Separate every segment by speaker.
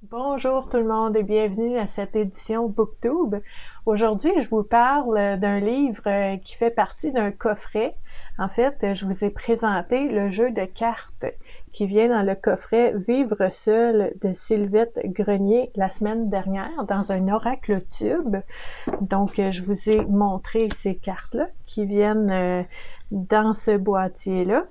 Speaker 1: Bonjour tout le monde et bienvenue à cette édition BookTube. Aujourd'hui, je vous parle d'un livre qui fait partie d'un coffret. En fait, je vous ai présenté le jeu de cartes qui vient dans le coffret Vivre seul de Sylvette Grenier la semaine dernière dans un oracle tube. Donc, je vous ai montré ces cartes-là qui viennent dans ce boîtier-là.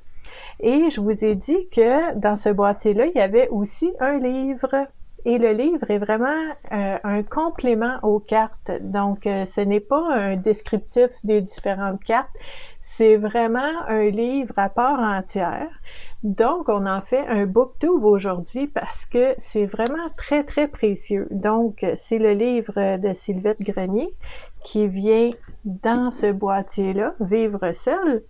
Speaker 1: Et je vous ai dit que dans ce boîtier-là, il y avait aussi un livre. Et le livre est vraiment un complément aux cartes. Donc, ce n'est pas un descriptif des différentes cartes, c'est vraiment un livre à part entière. Donc, on en fait un booktube aujourd'hui parce que c'est vraiment très, très précieux. Donc, c'est le livre de Sylvette Grenier qui vient dans ce boîtier-là, Vivre seul.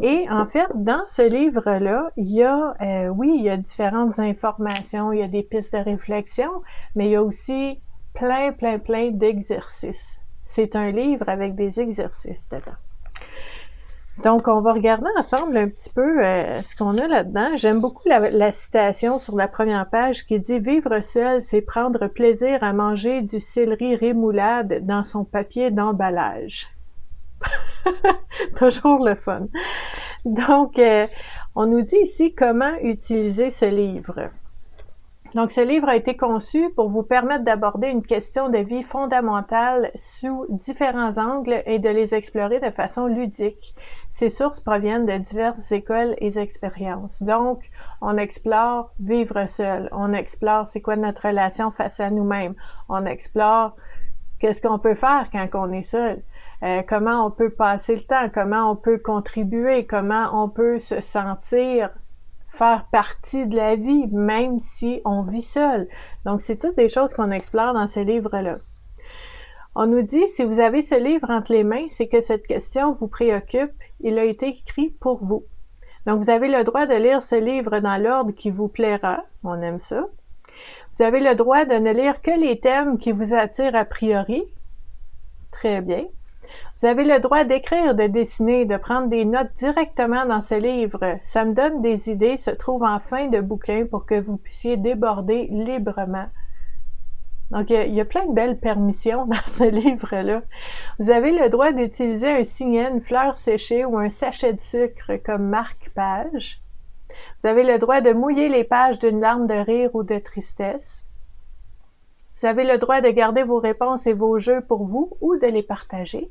Speaker 1: Et en fait, dans ce livre-là, il y a différentes informations, il y a des pistes de réflexion, mais il y a aussi plein d'exercices. C'est un livre avec des exercices dedans. Donc, on va regarder ensemble un petit peu ce qu'on a là-dedans. J'aime beaucoup la citation sur la première page qui dit « Vivre seul, c'est prendre plaisir à manger du céleri rémoulade dans son papier d'emballage. » Toujours le fun. Donc, on nous dit ici comment utiliser ce livre. Donc, ce livre a été conçu pour vous permettre d'aborder une question de vie fondamentale sous différents angles et de les explorer de façon ludique. Ces sources proviennent de diverses écoles et expériences. Donc, on explore vivre seul, on explore c'est quoi notre relation face à nous-mêmes, on explore qu'est-ce qu'on peut faire quand on est seul. Comment on peut passer le temps, comment on peut contribuer, comment on peut se sentir faire partie de la vie, même si on vit seul. Donc, c'est toutes des choses qu'on explore dans ce livre-là. On nous dit, si vous avez ce livre entre les mains, c'est que cette question vous préoccupe. Il a été écrit pour vous. Donc, vous avez le droit de lire ce livre dans l'ordre qui vous plaira. On aime ça. Vous avez le droit de ne lire que les thèmes qui vous attirent a priori. Très bien. Vous avez le droit d'écrire, de dessiner, de prendre des notes directement dans ce livre. Ça me donne des idées, se trouve en fin de bouquin pour que vous puissiez déborder librement. Donc, il y a plein de belles permissions dans ce livre-là. Vous avez le droit d'utiliser un signet, une fleur séchée ou un sachet de sucre comme marque-page. Vous avez le droit de mouiller les pages d'une larme de rire ou de tristesse. Vous avez le droit de garder vos réponses et vos jeux pour vous ou de les partager.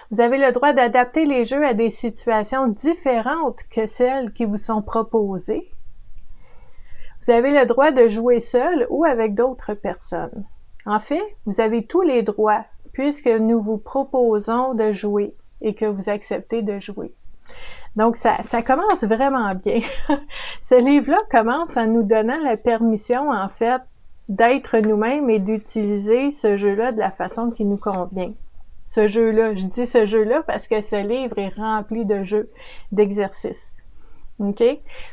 Speaker 1: Vous avez le droit d'adapter les jeux à des situations différentes que celles qui vous sont proposées. Vous avez le droit de jouer seul ou avec d'autres personnes. En fait, vous avez tous les droits puisque nous vous proposons de jouer et que vous acceptez de jouer. Donc, ça commence vraiment bien. Ce livre-là commence en nous donnant la permission, en fait, d'être nous-mêmes et d'utiliser ce jeu-là de la façon qui nous convient. Ce jeu-là, je dis ce jeu-là parce que ce livre est rempli de jeux, d'exercices. OK?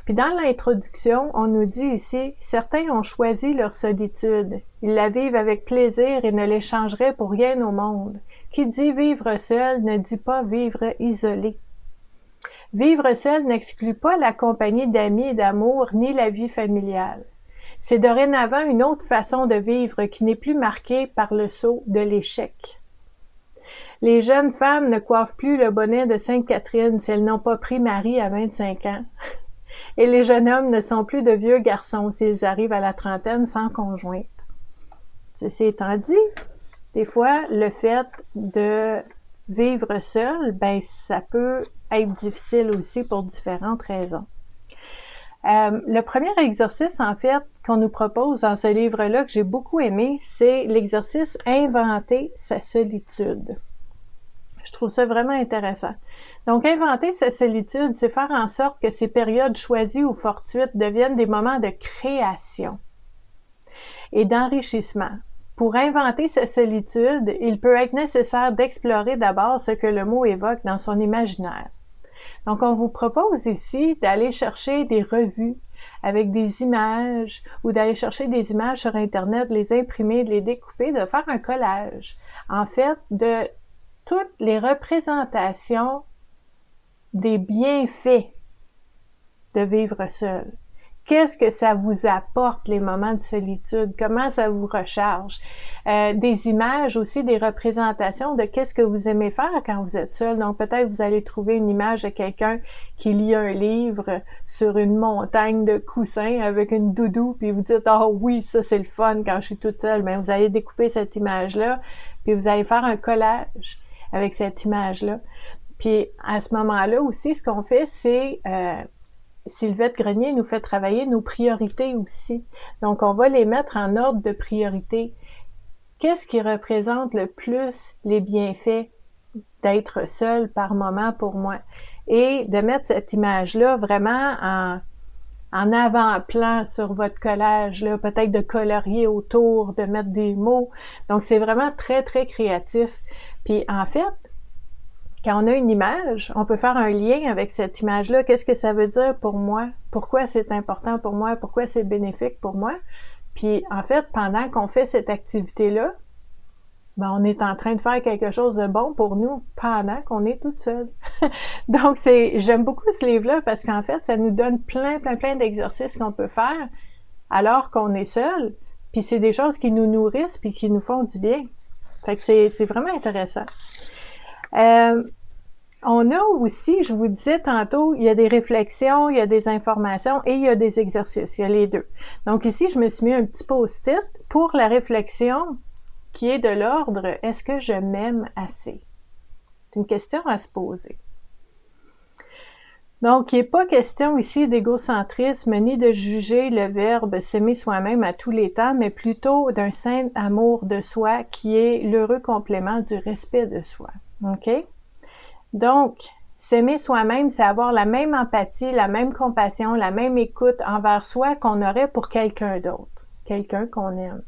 Speaker 1: Puis dans l'introduction, on nous dit ici, certains ont choisi leur solitude. Ils la vivent avec plaisir et ne l'échangeraient pour rien au monde. Qui dit vivre seul ne dit pas vivre isolé. Vivre seul n'exclut pas la compagnie d'amis et d'amour ni la vie familiale. C'est dorénavant une autre façon de vivre qui n'est plus marquée par le sceau de l'échec. Les jeunes femmes ne coiffent plus le bonnet de Sainte-Catherine si elles n'ont pas pris Marie à 25 ans. Et les jeunes hommes ne sont plus de vieux garçons s'ils arrivent à la trentaine sans conjointe. Ceci étant dit, des fois, le fait de vivre seul, ben ça peut être difficile aussi pour différentes raisons. Le premier exercice, en fait, qu'on nous propose dans ce livre-là, que j'ai beaucoup aimé, c'est l'exercice « Inventer sa solitude ». Je trouve ça vraiment intéressant. Donc, inventer sa solitude, c'est faire en sorte que ces périodes choisies ou fortuites deviennent des moments de création et d'enrichissement. Pour inventer sa solitude, il peut être nécessaire d'explorer d'abord ce que le mot évoque dans son imaginaire. Donc, on vous propose ici d'aller chercher des revues avec des images ou d'aller chercher des images sur Internet, de les imprimer, de les découper, de faire un collage. En fait, de toutes les représentations des bienfaits de vivre seul. Qu'est-ce que ça vous apporte, les moments de solitude? Comment ça vous recharge? Des images aussi, des représentations de qu'est-ce que vous aimez faire quand vous êtes seul. Donc, peut-être vous allez trouver une image de quelqu'un qui lit un livre sur une montagne de coussins avec une doudou, puis vous dites « Ah oui, ça c'est le fun quand je suis toute seule. » Bien, vous allez découper cette image-là, puis vous allez faire un collage avec cette image-là. Puis, à ce moment-là aussi, ce qu'on fait, c'est... Sylvette Grenier nous fait travailler nos priorités aussi. Donc, on va les mettre en ordre de priorité. Qu'est-ce qui représente le plus les bienfaits d'être seul par moment pour moi? Et de mettre cette image-là vraiment en avant-plan sur votre collage, là, peut-être de colorier autour, de mettre des mots. Donc, c'est vraiment très, très créatif. Puis, en fait, quand on a une image, on peut faire un lien avec cette image-là. Qu'est-ce que ça veut dire pour moi? Pourquoi c'est important pour moi? Pourquoi c'est bénéfique pour moi? Puis, en fait, pendant qu'on fait cette activité-là, ben, on est en train de faire quelque chose de bon pour nous pendant qu'on est toute seule. Donc, j'aime beaucoup ce livre-là parce qu'en fait, ça nous donne plein d'exercices qu'on peut faire alors qu'on est seul. Puis, c'est des choses qui nous nourrissent puis qui nous font du bien. Fait que c'est vraiment intéressant. On a aussi, je vous disais tantôt, il y a des réflexions, il y a des informations et il y a des exercices. Il y a les deux. Donc ici, je me suis mis un petit post-it pour la réflexion qui est de l'ordre « Est-ce que je m'aime assez? » C'est une question à se poser. Donc, il n'est pas question ici d'égocentrisme ni de juger le verbe s'aimer soi-même à tous les temps, mais plutôt d'un sain amour de soi qui est l'heureux complément du respect de soi. OK? Donc, s'aimer soi-même, c'est avoir la même empathie, la même compassion, la même écoute envers soi qu'on aurait pour quelqu'un d'autre, quelqu'un qu'on aime.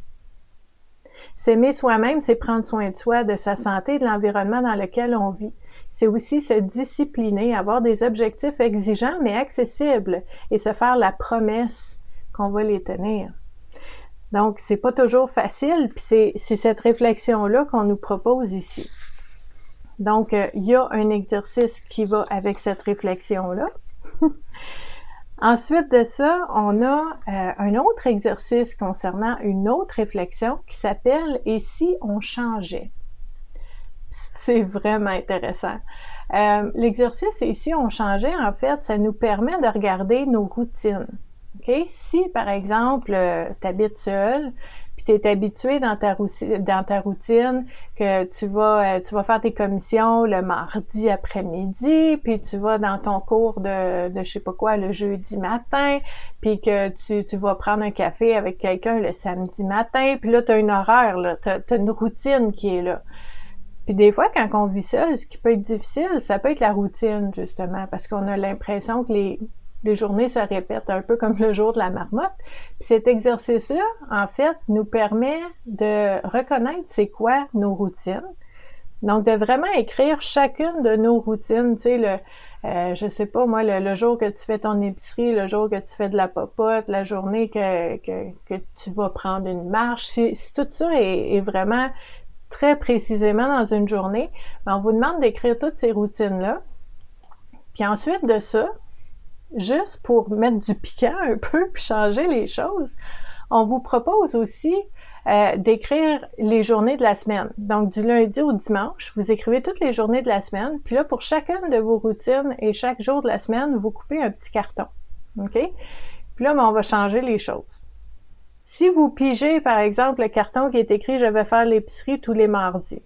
Speaker 1: S'aimer soi-même, c'est prendre soin de soi, de sa santé, de l'environnement dans lequel on vit. C'est aussi se discipliner, avoir des objectifs exigeants mais accessibles et se faire la promesse qu'on va les tenir. Donc, c'est pas toujours facile, puis c'est cette réflexion-là qu'on nous propose ici. Donc, il y a un exercice qui va avec cette réflexion-là. Ensuite de ça, on a un autre exercice concernant une autre réflexion qui s'appelle « Et si on changeait? » C'est vraiment intéressant. L'exercice « Et si on changeait? » en fait, ça nous permet de regarder nos routines. Okay? Si, par exemple, tu habites seul, puis tu es habitué dans ta routine que tu vas faire tes commissions le mardi après-midi, puis tu vas dans ton cours de je sais pas quoi le jeudi matin, puis que tu vas prendre un café avec quelqu'un le samedi matin, puis là, tu as un horaire, là, tu as une routine qui est là. Puis des fois, quand on vit seul, ce qui peut être difficile, ça peut être la routine, justement, parce qu'on a l'impression que les journées se répètent un peu comme le jour de la marmotte. Puis cet exercice-là, en fait, nous permet de reconnaître c'est quoi nos routines. Donc, de vraiment écrire chacune de nos routines, tu sais, je sais pas, moi, le jour que tu fais ton épicerie, le jour que tu fais de la popote, la journée que tu vas prendre une marche, si tout ça est vraiment très précisément dans une journée, on vous demande d'écrire toutes ces routines-là. Puis ensuite de ça, juste pour mettre du piquant un peu puis changer les choses, on vous propose aussi d'écrire les journées de la semaine. Donc, du lundi au dimanche, vous écrivez toutes les journées de la semaine. Puis là, pour chacune de vos routines et chaque jour de la semaine, vous coupez un petit carton. OK? Puis là, on va changer les choses. Si vous pigez, par exemple, le carton qui est écrit « Je vais faire l'épicerie tous les mardis »,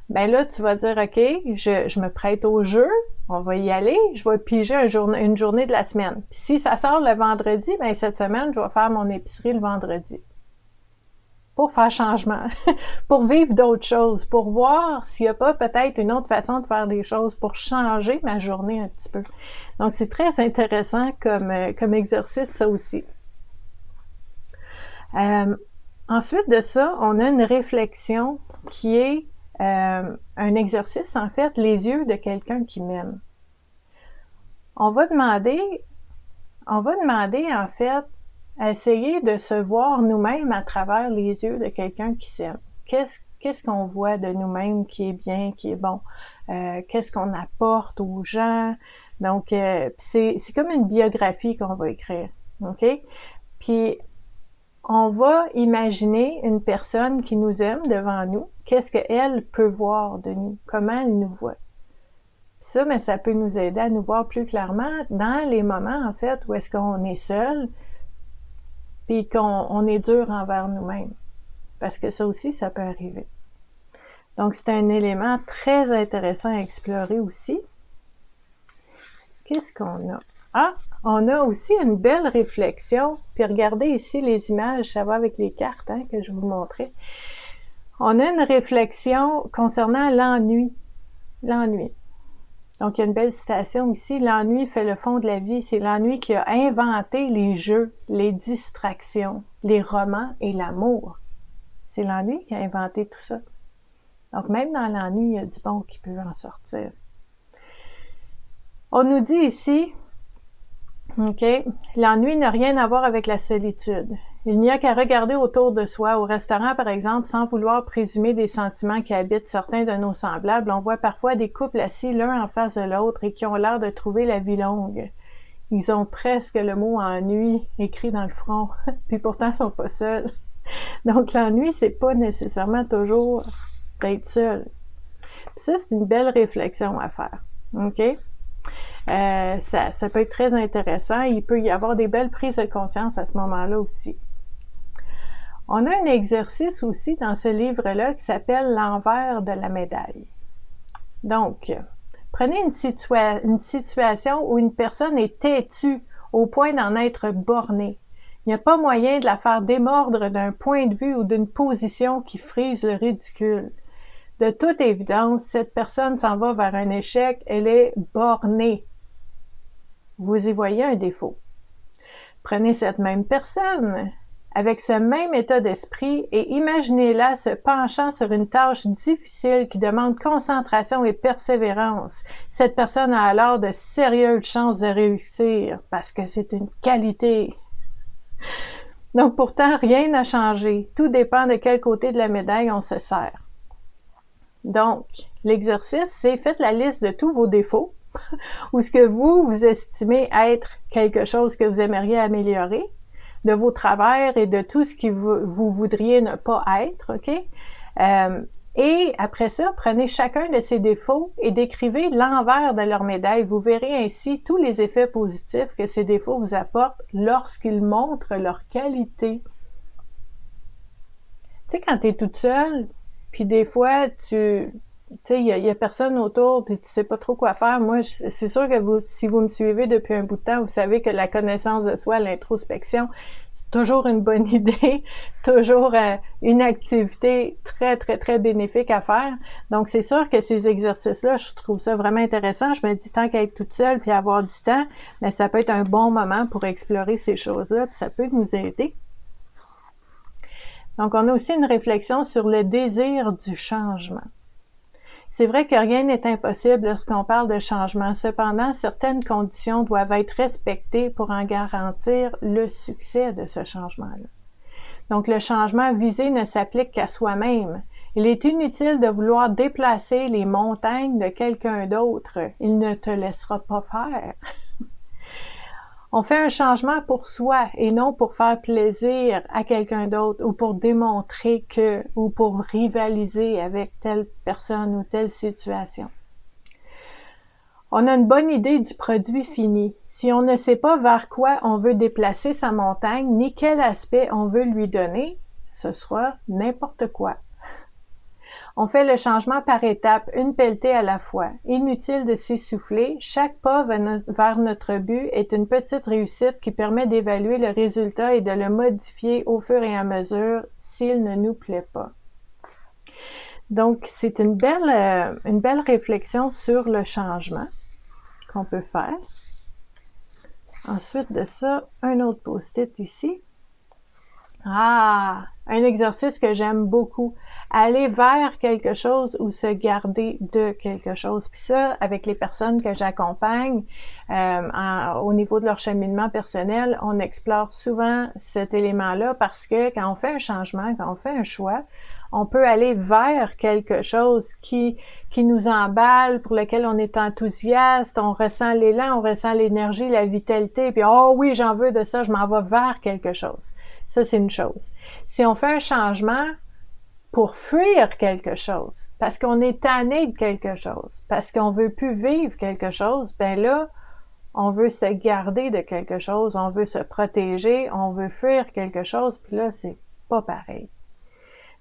Speaker 1: ben là, tu vas dire « OK, je me prête au jeu, on va y aller, je vais piger une journée de la semaine. Puis si ça sort le vendredi, ben cette semaine, je vais faire mon épicerie le vendredi. » Pour faire changement, pour vivre d'autres choses, pour voir s'il n'y a pas peut-être une autre façon de faire des choses, pour changer ma journée un petit peu. Donc, c'est très intéressant comme exercice, ça aussi. Ensuite de ça, on a une réflexion qui est un exercice, en fait, les yeux de quelqu'un qui m'aime. On va demander, en fait, à essayer de se voir nous-mêmes à travers les yeux de quelqu'un qui s'aime. Qu'est-ce qu'on voit de nous-mêmes qui est bien, qui est bon? Qu'est-ce qu'on apporte aux gens? Donc, c'est comme une biographie qu'on va écrire. OK? Puis, on va imaginer une personne qui nous aime devant nous. Qu'est-ce qu'elle peut voir de nous? Comment elle nous voit? Puis ça, mais ça peut nous aider à nous voir plus clairement dans les moments, en fait, où est-ce qu'on est seul, puis qu'on est dur envers nous-mêmes. Parce que ça aussi, ça peut arriver. Donc, c'est un élément très intéressant à explorer aussi. Qu'est-ce qu'on a? Ah, on a aussi une belle réflexion. Puis regardez ici les images, ça va avec les cartes que je vous montrais. On a une réflexion concernant l'ennui. L'ennui. Donc, il y a une belle citation ici. L'ennui fait le fond de la vie. C'est l'ennui qui a inventé les jeux, les distractions, les romans et l'amour. C'est l'ennui qui a inventé tout ça. Donc, même dans l'ennui, il y a du bon qui peut en sortir. On nous dit ici, OK, l'ennui n'a rien à voir avec la solitude. Il n'y a qu'à regarder autour de soi, au restaurant par exemple, sans vouloir présumer des sentiments qui habitent certains de nos semblables. On voit parfois des couples assis l'un en face de l'autre et qui ont l'air de trouver la vie longue. Ils ont presque le mot ennui écrit dans le front, puis pourtant ils sont pas seuls. Donc l'ennui, c'est pas nécessairement toujours d'être seul. Puis ça, c'est une belle réflexion à faire. OK? Ça peut être très intéressant. Il peut y avoir des belles prises de conscience à ce moment-là aussi. On a un exercice aussi dans ce livre-là qui s'appelle l'envers de la médaille. Donc, prenez une situation où une personne est têtue au point d'en être bornée. Il n'y a pas moyen de la faire démordre d'un point de vue ou d'une position qui frise le ridicule. De toute évidence, cette personne s'en va vers un échec, elle est bornée. Vous y voyez un défaut. Prenez cette même personne, avec ce même état d'esprit, et imaginez-la se penchant sur une tâche difficile qui demande concentration et persévérance. Cette personne a alors de sérieuses chances de réussir, parce que c'est une qualité. Donc pourtant, rien n'a changé. Tout dépend de quel côté de la médaille on se sert. Donc, l'exercice, c'est faites la liste de tous vos défauts, ou ce que vous estimez être quelque chose que vous aimeriez améliorer, de vos travers et de tout ce que vous voudriez ne pas être, OK? Et après ça, prenez chacun de ces défauts et décrivez l'envers de leur médaille. Vous verrez ainsi tous les effets positifs que ces défauts vous apportent lorsqu'ils montrent leur qualité. Tu sais, quand tu es toute seule, puis des fois, tu sais, il y a personne autour, puis tu sais pas trop quoi faire. Moi, c'est sûr que si vous me suivez depuis un bout de temps, vous savez que la connaissance de soi, l'introspection, c'est toujours une bonne idée, toujours une activité très, très, très bénéfique à faire. Donc, c'est sûr que ces exercices-là, je trouve ça vraiment intéressant. Je me dis, tant qu'à être toute seule puis avoir du temps, mais ça peut être un bon moment pour explorer ces choses-là, puis ça peut nous aider. Donc, on a aussi une réflexion sur le désir du changement. C'est vrai que rien n'est impossible lorsqu'on parle de changement. Cependant, certaines conditions doivent être respectées pour en garantir le succès de ce changement-là. Donc, le changement visé ne s'applique qu'à soi-même. Il est inutile de vouloir déplacer les montagnes de quelqu'un d'autre. Il ne te laissera pas faire. On fait un changement pour soi et non pour faire plaisir à quelqu'un d'autre ou pour démontrer que ou pour rivaliser avec telle personne ou telle situation. On a une bonne idée du produit fini. Si on ne sait pas vers quoi on veut déplacer sa montagne ni quel aspect on veut lui donner, ce sera n'importe quoi. On fait le changement par étapes, une pelletée à la fois. Inutile de s'essouffler, chaque pas vers notre but est une petite réussite qui permet d'évaluer le résultat et de le modifier au fur et à mesure s'il ne nous plaît pas. Donc, c'est une belle réflexion sur le changement qu'on peut faire. Ensuite de ça, un autre post-it ici. Un exercice que j'aime beaucoup. Aller vers quelque chose ou se garder de quelque chose. Puis ça, avec les personnes que j'accompagne au niveau de leur cheminement personnel, on explore souvent cet élément-là parce que quand on fait un changement, quand on fait un choix, On peut aller vers quelque chose qui nous emballe, pour lequel on est enthousiaste, on ressent l'élan, on ressent l'énergie, la vitalité, puis « Oh oui, j'en veux de ça, je m'en vais vers quelque chose. » Ça, c'est une chose. Si on fait un changement pour fuir quelque chose, parce qu'on est tanné de quelque chose, parce qu'on veut plus vivre quelque chose, ben là, on veut se garder de quelque chose, on veut se protéger, on veut fuir quelque chose, puis là, c'est pas pareil.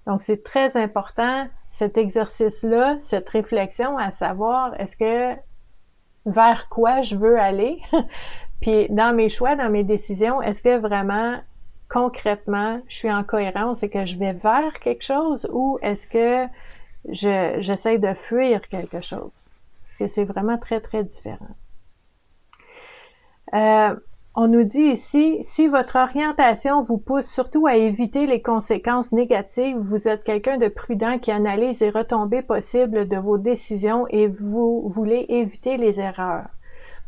Speaker 1: Donc, c'est très important, cet exercice-là, cette réflexion à savoir, est-ce que vers quoi je veux aller? Puis, dans mes choix, dans mes décisions, est-ce que vraiment, concrètement, je suis en cohérence et que je vais vers quelque chose ou est-ce que j'essaie de fuir quelque chose? Parce que c'est vraiment très, très différent. On nous dit ici, si votre orientation vous pousse surtout à éviter les conséquences négatives, vous êtes quelqu'un de prudent qui analyse les retombées possibles de vos décisions et vous voulez éviter les erreurs.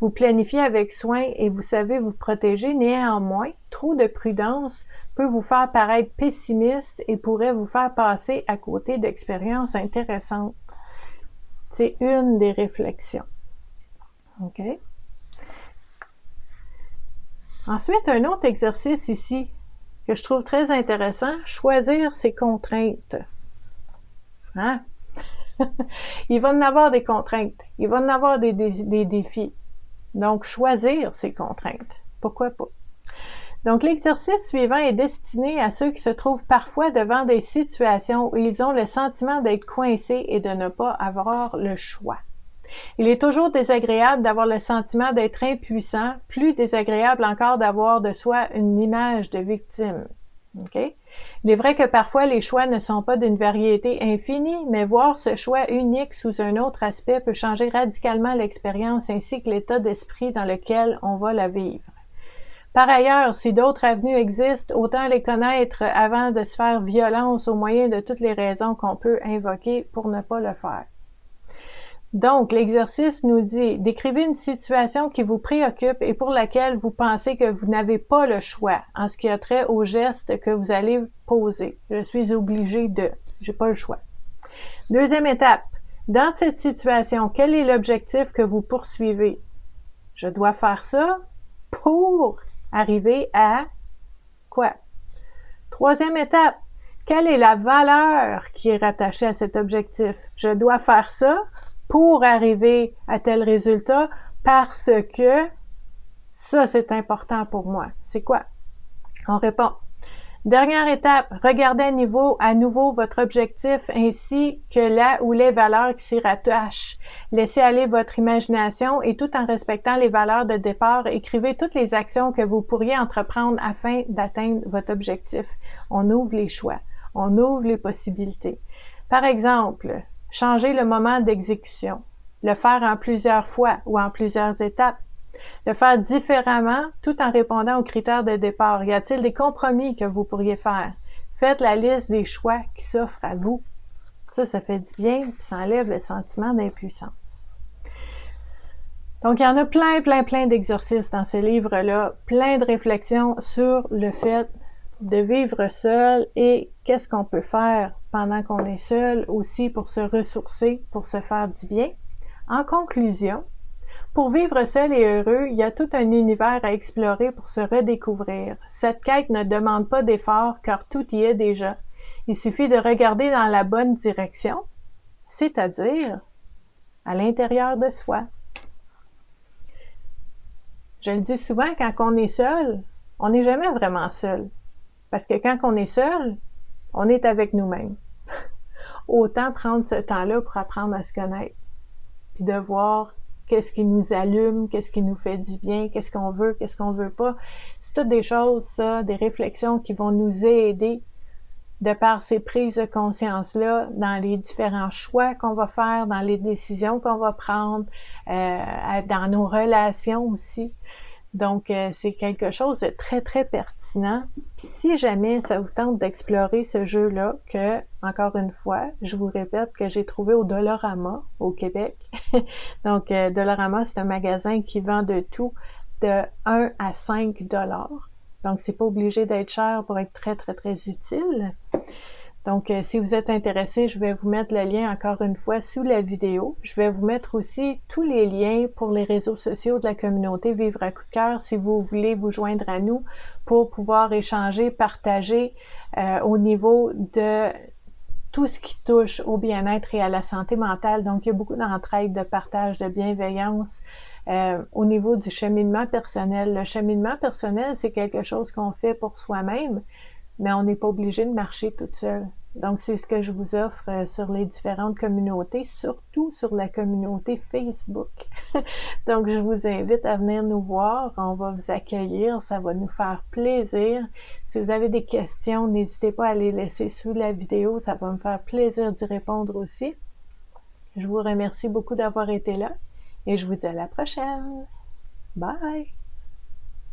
Speaker 1: Vous planifiez avec soin et vous savez vous protéger. Néanmoins, trop de prudence peut vous faire paraître pessimiste et pourrait vous faire passer à côté d'expériences intéressantes. C'est une des réflexions. OK? Ensuite, un autre exercice ici que je trouve très intéressant, choisir ses contraintes. Hein? Il va en avoir des contraintes, il va en avoir des défis. Donc, choisir ses contraintes. Pourquoi pas? Donc, l'exercice suivant est destiné à ceux qui se trouvent parfois devant des situations où ils ont le sentiment d'être coincés et de ne pas avoir le choix. Il est toujours désagréable d'avoir le sentiment d'être impuissant, plus désagréable encore d'avoir de soi une image de victime. Okay? Il est vrai que parfois les choix ne sont pas d'une variété infinie, mais voir ce choix unique sous un autre aspect peut changer radicalement l'expérience ainsi que l'état d'esprit dans lequel on va la vivre. Par ailleurs, si d'autres avenues existent, autant les connaître avant de se faire violence au moyen de toutes les raisons qu'on peut invoquer pour ne pas le faire. Donc, l'exercice nous dit, décrivez une situation qui vous préoccupe et pour laquelle vous pensez que vous n'avez pas le choix en ce qui a trait au geste que vous allez poser. Je suis obligé de, j'ai pas le choix. Deuxième étape, dans cette situation, quel est l'objectif que vous poursuivez? Je dois faire ça pour arriver à quoi? Troisième étape, quelle est la valeur qui est rattachée à cet objectif? Je dois faire ça pour arriver à tel résultat parce que ça, c'est important pour moi. C'est quoi? On répond. Dernière étape, regardez à nouveau votre objectif ainsi que là où les valeurs qui s'y rattachent. Laissez aller votre imagination et tout en respectant les valeurs de départ, écrivez toutes les actions que vous pourriez entreprendre afin d'atteindre votre objectif. On ouvre les choix, on ouvre les possibilités. Par exemple, changer le moment d'exécution, le faire en plusieurs fois ou en plusieurs étapes, le faire différemment tout en répondant aux critères de départ. Y a-t-il des compromis que vous pourriez faire? Faites la liste des choix qui s'offrent à vous. Ça fait du bien et ça enlève le sentiment d'impuissance. Donc, il y en a plein d'exercices dans ce livre-là, plein de réflexions sur le fait de vivre seul et qu'est-ce qu'on peut faire pendant qu'on est seul aussi pour se ressourcer, pour se faire du bien. En conclusion, pour vivre seul et heureux, il y a tout un univers à explorer pour se redécouvrir. Cette quête ne demande pas d'effort car tout y est déjà. Il suffit de regarder dans la bonne direction, c'est-à-dire à l'intérieur de soi. Je le dis souvent, quand on est seul, on n'est jamais vraiment seul. Parce que quand on est seul, on est avec nous-mêmes. Autant prendre ce temps-là pour apprendre à se connaître. Puis de voir qu'est-ce qui nous allume, qu'est-ce qui nous fait du bien, qu'est-ce qu'on veut pas. C'est toutes des choses, ça, des réflexions qui vont nous aider de par ces prises de conscience-là dans les différents choix qu'on va faire, dans les décisions qu'on va prendre, dans nos relations aussi. Donc, c'est quelque chose de très, très pertinent. Puis si jamais ça vous tente d'explorer ce jeu-là, que, encore une fois, je vous répète que j'ai trouvé au Dollarama, au Québec. Donc, Dollarama, c'est un magasin qui vend de tout de 1 à 5 $. Donc, c'est pas obligé d'être cher pour être très, très, très utile. Donc, si vous êtes intéressé, je vais vous mettre le lien encore une fois sous la vidéo. Je vais vous mettre aussi tous les liens pour les réseaux sociaux de la communauté Vivre à coup de cœur si vous voulez vous joindre à nous pour pouvoir échanger, partager au niveau de tout ce qui touche au bien-être et à la santé mentale. Donc, il y a beaucoup d'entraide, de partage, de bienveillance. Au niveau du cheminement personnel. Le cheminement personnel, c'est quelque chose qu'on fait pour soi-même, mais on n'est pas obligé de marcher toute seule. Donc, c'est ce que je vous offre sur les différentes communautés, surtout sur la communauté Facebook. Donc, je vous invite à venir nous voir. On va vous accueillir. Ça va nous faire plaisir. Si vous avez des questions, n'hésitez pas à les laisser sous la vidéo. Ça va me faire plaisir d'y répondre aussi. Je vous remercie beaucoup d'avoir été là et je vous dis à la prochaine. Bye!